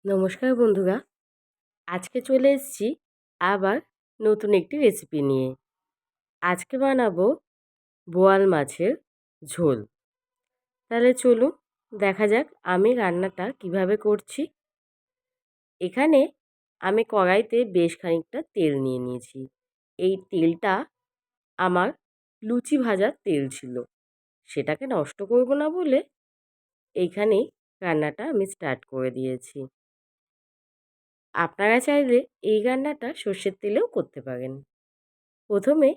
নমস্কার বন্ধুরা, আজকে চলে এসেছি আবার নতুন একটি রেসিপি নিয়ে। আজকে বানাবো বোয়াল মাছের ঝোল। তাহলে চলুন দেখা যাক আমি রান্নাটা কিভাবে করছি। এখানে আমি কড়াইতে বেশ খানিকটা তেল নিয়ে নিয়েছি। এই তেলটা আমার লুচি ভাজার তেল ছিল, সেটাকে নষ্ট করব না বলে এইখানেই রান্নাটা আমি স্টার্ট করে দিয়েছি। আপনারা চাইলে এই রান্নাটা সর্ষের তেলেও করতে পারেন। প্রথমে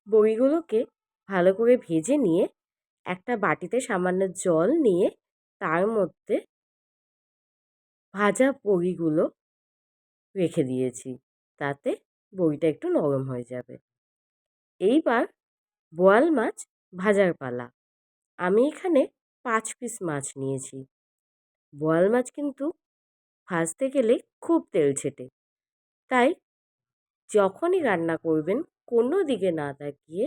বড়িগুলোকে ভালো করে ভেজে নিয়ে একটা বাটিতে সামান্য জল নিয়ে তার মধ্যে ভাজা বড়িগুলো রেখে দিয়েছি, তাতে বড়িটা একটু নরম হয়ে যাবে। এইবার বোয়াল মাছ ভাজার পালা। আমি এখানে 5 পিস মাছ নিয়েছি। বোয়াল মাছ কিন্তু ভাজতে গেলে খুব তেল ছেটে, তাই যখনই রান্না করবেন কোনো দিকে না তাকিয়ে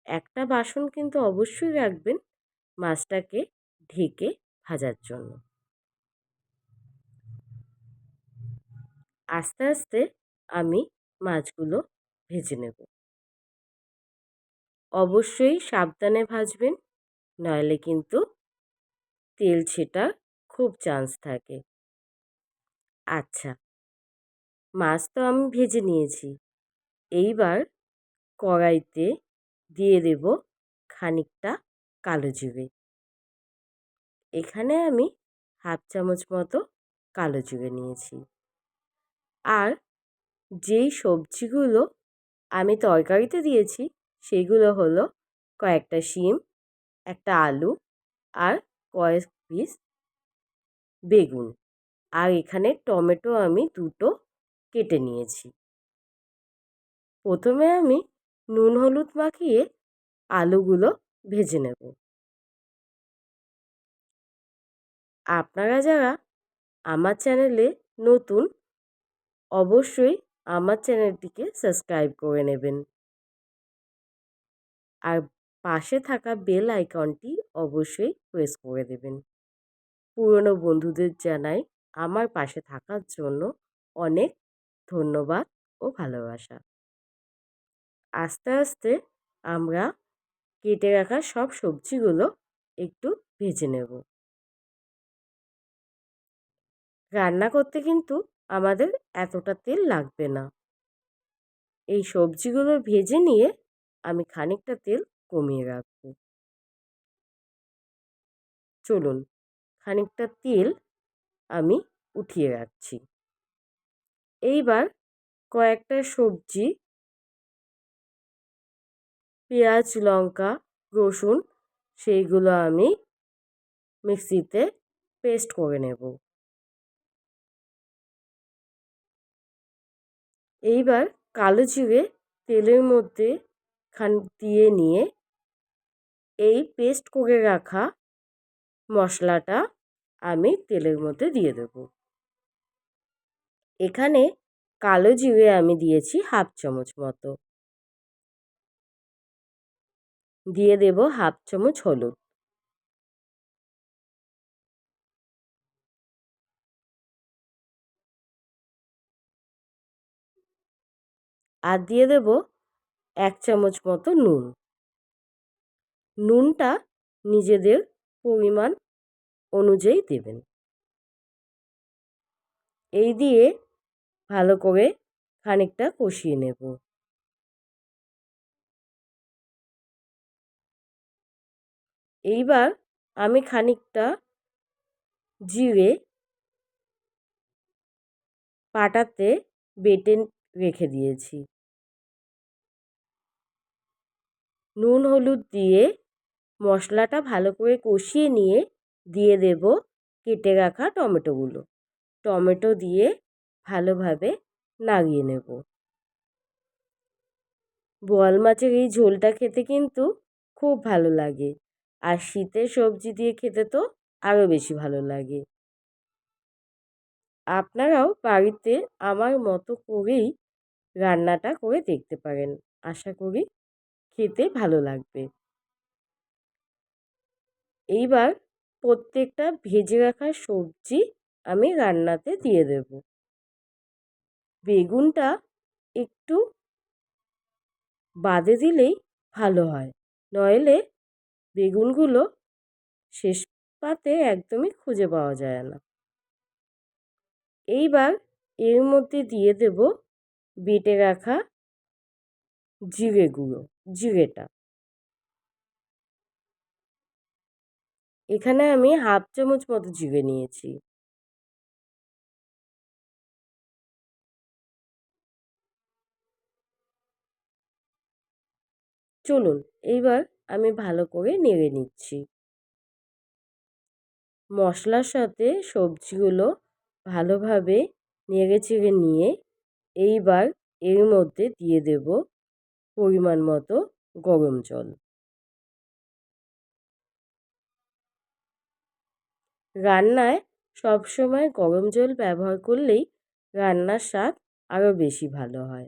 একটা বাসন কিন্তু অবশ্যই রাখবেন মাছটাকে ঢেকে ভাজার জন্য। আস্তে আস্তে আমি মাছগুলো ভেজে নেব। অবশ্যই সাবধানে ভাজবেন, নইলে কিন্তু তেল ছেটার খুব চান্স থাকে। আচ্ছা, মাছ তো আমি ভেজে নিয়েছি। এইবার কড়াইতে দিয়ে দেব খানিকটা কালো জিরে। এখানে আমি হাফ চামচ মতো কালো জিরে নিয়েছি। আর যেই সবজিগুলো আমি তরকারিতে দিয়েছি সেগুলো হলো কয়েকটা শিম, একটা আলু আর কয়েক পিস বেগুন। আর এখানে টমেটো আমি 2টো কেটে নিয়েছি। প্রথমে আমি নুন হলুদ মাখিয়ে আলুগুলো ভেজে নেব। আপনারা যারা আমার চ্যানেলে নতুন, অবশ্যই আমার চ্যানেলটিকে সাবস্ক্রাইব করে নেবেন। আর পাশে থাকা বেল আইকনটি অবশ্যই প্রেস করে দেবেন। পুরনো বন্ধুদের জানাই আমার পাশে থাকার জন্য অনেক ধন্যবাদ ও ভালোবাসা। আস্তে আস্তে আমরা কেটে রাখা সব সবজিগুলো একটু ভেজে নেব। রান্না করতে কিন্তু আমাদের এতটা তেল লাগবে না। এই সবজিগুলো ভেজে নিয়ে আমি খানিকটা তেল কমিয়ে রাখব। চলুন খানিকটা তেল আমি উঠিয়ে রাখছি। এইবার কয়েকটা সবজি, পেঁয়াজ, লঙ্কা, রসুন, সেইগুলো আমি মিক্সিতে পেস্ট করে নেব। এইবার কালো জিরে তেলের মধ্যে দিয়ে নিয়ে এই পেস্ট করে রাখা মশলাটা আমি তেলের মধ্যে দিয়ে দেব। এখানে কালো জিরে আমি দিয়েছি হাফ চামচ মতো। দিয়ে দেব হাফ চামচ হলুদ। আর দিয়ে দেব 1 চামচ মতো নুন। নুনটা নিজেদের পরিমাণ অনুযায়ী দেবেন। এই দিয়ে ভালো করে খানিকটা কষিয়ে নেব। এইবার আমি খানিকটা জিরে পাটাতে বেটে রেখে দিয়েছি। নুন হলুদ দিয়ে মশলাটা ভালো করে কষিয়ে নিয়ে দিয়ে দেব কেটে রাখা টমেটোগুলো। টমেটো দিয়ে ভালোভাবে নাড়িয়ে নেব। বোয়াল মাছের এই ঝোলটা খেতে কিন্তু খুব ভালো লাগে, আর শীতের সবজি দিয়ে খেতে তো আরও বেশি ভালো লাগে। আপনারাও বাড়িতে আমার মতো করেই রান্নাটা করে দেখতে পারেন। আশা করি খেতে ভালো লাগবে। এইবার প্রত্যেকটা ভেজে রাখা সবজি আমি রান্নাতে দিয়ে দেব। বেগুনটা একটু বাদে দিলেই ভালো হয়, নইলে বেগুনগুলো শেষ পাতে একদমই খুঁজে পাওয়া যায় না। এইবার এর মধ্যে দিয়ে দেব বেটে রাখা জিরে গুঁড়ো, জিরেটা। এখানে আমি হাফ চামচ মতো জিরে নিয়েছি। চলুন এইবার আমি ভালো করে নেড়ে নিচ্ছি। মশলার সাথে সবজিগুলো ভালোভাবে নেড়েচেড়ে নিয়ে এইবার এর মধ্যে দিয়ে দেব পরিমাণ মতো গরম জল। রান্নায় সবসময় গরম জল ব্যবহার করলেই রান্নার স্বাদ আরও বেশি ভালো হয়।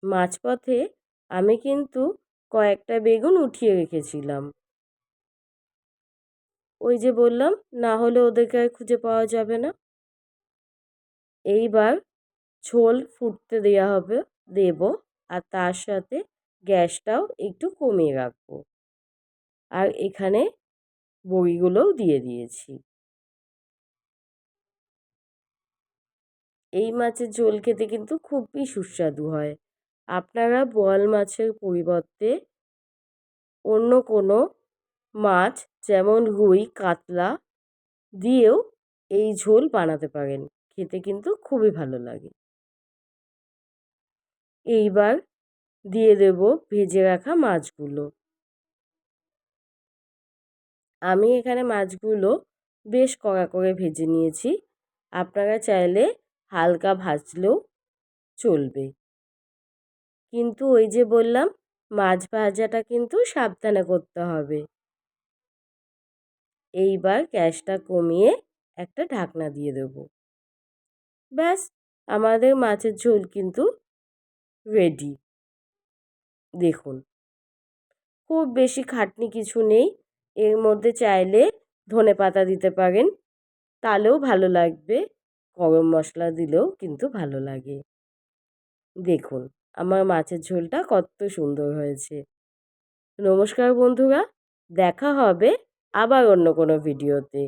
মাঝপথে আমি কিন্তু কয়েকটা বেগুন উঠিয়ে রেখেছিলাম। ওই যে বললাম, না হলে ওদেরকে আর খুঁজে পাওয়া যাবে না। এইবার ঝোল ফুটতে দেব আর তার সাথে গ্যাসটাও একটু কমিয়ে রাখবো। আর এখানে বড়িগুলোও দিয়ে দিয়েছি। এই মাছের ঝোল খেতে কিন্তু খুবই সুস্বাদু হয়। আপনারা বোয়াল মাছের পরিবর্তে অন্য কোনো মাছ যেমন রুই, কাতলা দিয়েও এই ঝোল বানাতে পারেন। খেতে কিন্তু খুবই ভালো লাগে। এইবার দিয়ে দেব ভেজে রাখা মাছগুলো। আমি এখানে মাছগুলো বেশ কড়া করে ভেজে নিয়েছি। আপনারা চাইলে হালকা ভাজলেও চলবে। কিন্তু ওই যে বললাম, মাছ ভাজাটা কিন্তু সাবধানে করতে হবে। এইবার গ্যাসটা কমিয়ে একটা ঢাকনা দিয়ে দেব। ব্যাস, আমাদের মাছের ঝোল কিন্তু রেডি। দেখুন, খুব বেশি খাটনি কিছু নেই। এর মধ্যে চাইলে ধনেপাতা দিতে পারেন, তাহলেও ভালো লাগবে। গরম মশলা দিলেও কিন্তু ভালো লাগে। দেখুন আমার মাছের ঝোলটা কত সুন্দর হয়েছে। নমস্কার বন্ধুরা, দেখা হবে আবার অন্য কোনো ভিডিওতে।